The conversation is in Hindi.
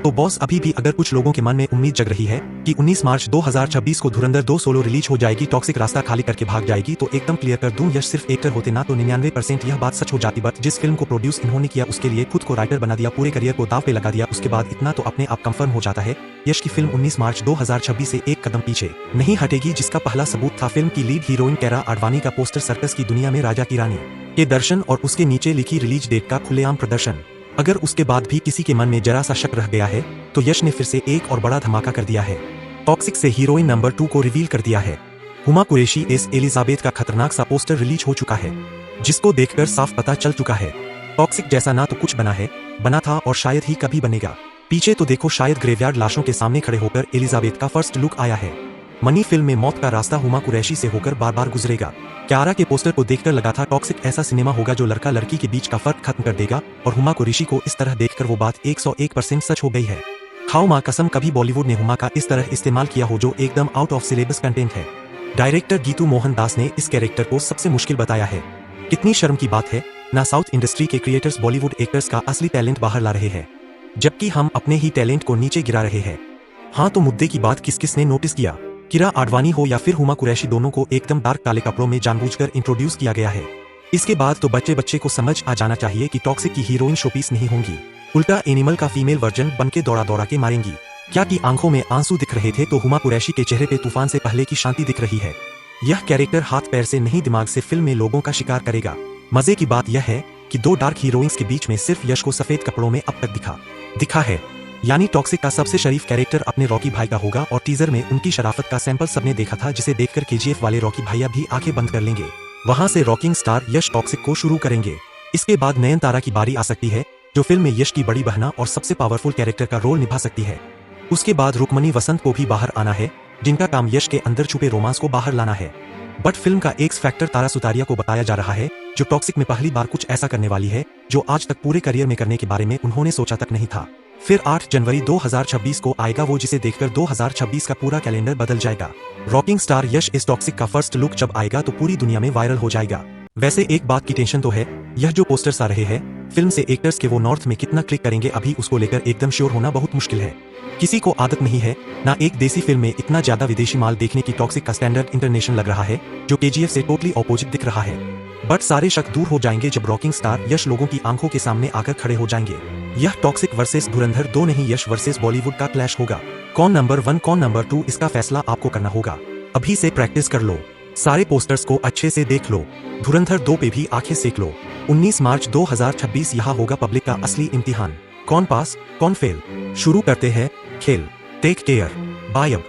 तो बॉस अभी भी अगर कुछ लोगों के मन में उम्मीद जग रही है कि 19 मार्च 2026 को धुरंधर 2 सोलो रिलीज हो जाएगी, टॉक्सिक रास्ता खाली करके भाग जाएगी, तो एकदम क्लियर कर दूं, यश सिर्फ एक्टर होते ना तो 99% यह बात सच हो जाती। बट जिस फिल्म को प्रोड्यूस इन्होंने किया उसके लिए खुद को राइटर बना दिया, पूरे करियर को दाव पे लगा दिया, उसके बाद इतना तो अपने आप कंफर्म हो जाता है यश की फिल्म 19 मार्च 2026 से एक कदम पीछे नहीं हटेगी, जिसका पहला सबूत था फिल्म की लीड हीरोइन किरा आडवाणी का पोस्टर, सर्कस की दुनिया में राजा की रानी के दर्शन और उसके नीचे लिखी रिलीज डेट का खुलेआम प्रदर्शन। अगर उसके बाद भी किसी के मन में जरा सा शक रह गया है तो यश ने फिर से एक और बड़ा धमाका कर दिया है। टॉक्सिक से हीरोइन नंबर 2 को रिवील कर दिया है। हुमा कुरैशी एस एलिजाबेथ का खतरनाक सा पोस्टर रिलीज हो चुका है, जिसको देखकर साफ पता चल चुका है टॉक्सिक जैसा ना तो कुछ बना है, बना था और शायद ही कभी बनेगा। पीछे तो देखो, शायद ग्रेवयार्ड लाशों के सामने खड़े होकर एलिजाबेथ का फर्स्ट लुक आया है। मनी फिल्म में मौत का रास्ता हुमा कुरैशी से होकर बार बार गुजरेगा। कियारा के पोस्टर को देखकर लगा था टॉक्सिक ऐसा सिनेमा होगा जो लड़का लड़की के बीच का फर्क खत्म कर देगा, और हुमा कुरैशी को इस तरह देखकर वो बात 101% सच हो गई है। खाओ माँ कसम, कभी बॉलीवुड ने हुमा का इस तरह इस्तेमाल किया हो जो एकदम आउट ऑफ सिलेबस कंटेंट है। डायरेक्टर गीतू मोहन दास ने इस कैरेक्टर को सबसे मुश्किल बताया है। कितनी शर्म की बात है ना, साउथ इंडस्ट्री के क्रिएटर्स बॉलीवुड एक्टर्स का असली टैलेंट बाहर ला रहे हैं, जबकि हम अपने ही टैलेंट को नीचे गिरा रहे हैं। हाँ, तो मुद्दे की बात किस किस ने नोटिस किया? किरा आडवाणी हो या फिर हुमा कुरैशी, दोनों को एकदम डार्क काले कपड़ों में जानबूझकर इंट्रोड्यूस किया गया है। इसके बाद तो बच्चे बच्चे को समझ आ जाना चाहिए कि टॉक्सिक की हीरोइन शोपीस नहीं होंगी, उल्टा एनिमल का फीमेल वर्जन बनके दौड़ा दौड़ा के मारेंगी। क्या की आंखों में आंसू दिख रहे थे तो हुमा कुरैशी के चेहरे पे तूफान से पहले की शांति दिख रही है। यह कैरेक्टर हाथ पैर से नहीं दिमाग से फिल्म में लोगों का शिकार करेगा। मजे की बात यह है कि दो डार्क हीरोइंस के बीच में सिर्फ यश को सफेद कपड़ों में अब तक दिखा है, यानी टॉक्सिक का सबसे शरीफ कैरेक्टर अपने रॉकी भाई का होगा, और टीजर में उनकी शराफत का सैंपल सबने देखा था, जिसे देखकर केजीएफ वाले रॉकी भैया भी आंखें बंद कर लेंगे। वहां से रॉकिंग स्टार यश टॉक्सिक को शुरू करेंगे। इसके बाद नयनतारा की बारी आ सकती है, जो फिल्म में यश की बड़ी बहना और सबसे पावरफुल कैरेक्टर का रोल निभा सकती है। उसके बाद रुक्मणी वसंत को भी बाहर आना है, जिनका काम यश के अंदर छुपे रोमांस को बाहर लाना है। बट फिल्म का एक्स फैक्टर तारा सुतारिया को बताया जा रहा है, जो टॉक्सिक में पहली बार कुछ ऐसा करने वाली है जो आज तक पूरे करियर में करने के बारे में उन्होंने सोचा तक नहीं था। फिर 8 जनवरी 2026 को आएगा वो, जिसे देखकर 2026 का पूरा कैलेंडर बदल जाएगा। रॉकिंग स्टार यश इस टॉक्सिक का फर्स्ट लुक जब आएगा तो पूरी दुनिया में वायरल हो जाएगा। वैसे एक बात की टेंशन तो है, यह जो पोस्टर्स आ रहे हैं फिल्म से एक्टर्स के, वो नॉर्थ में कितना क्लिक करेंगे अभी उसको लेकर एकदम श्योर होना बहुत मुश्किल है। किसी को आदत नहीं है ना एक देसी फिल्म में इतना ज्यादा विदेशी माल देखने की। टॉक्सिक का स्टैंडर्ड इंटरनेशनल लग रहा है, जो केजीएफ से टोटली ऑपोजिट दिख रहा है। बट सारे शक दूर हो जाएंगे जब रॉकिंग स्टार यश लोगों की आंखों के सामने आकर खड़े हो जाएंगे। यह टॉक्सिक वर्सेस धुरंधर 2 नहीं, यश वर्सेस बॉलीवुड का क्लैश होगा। कौन नंबर 1 कौन नंबर 2, इसका फैसला आपको करना होगा। अभी से प्रैक्टिस कर लो, सारे पोस्टर्स को अच्छे से देख लो, धुरंधर 2 पे भी आंखें सेक लो। 19 मार्च 2026 यहाँ होगा पब्लिक का असली इम्तिहान। कौन पास कौन फेल। शुरू करते हैं खेल। टेक केयर, बाय अब।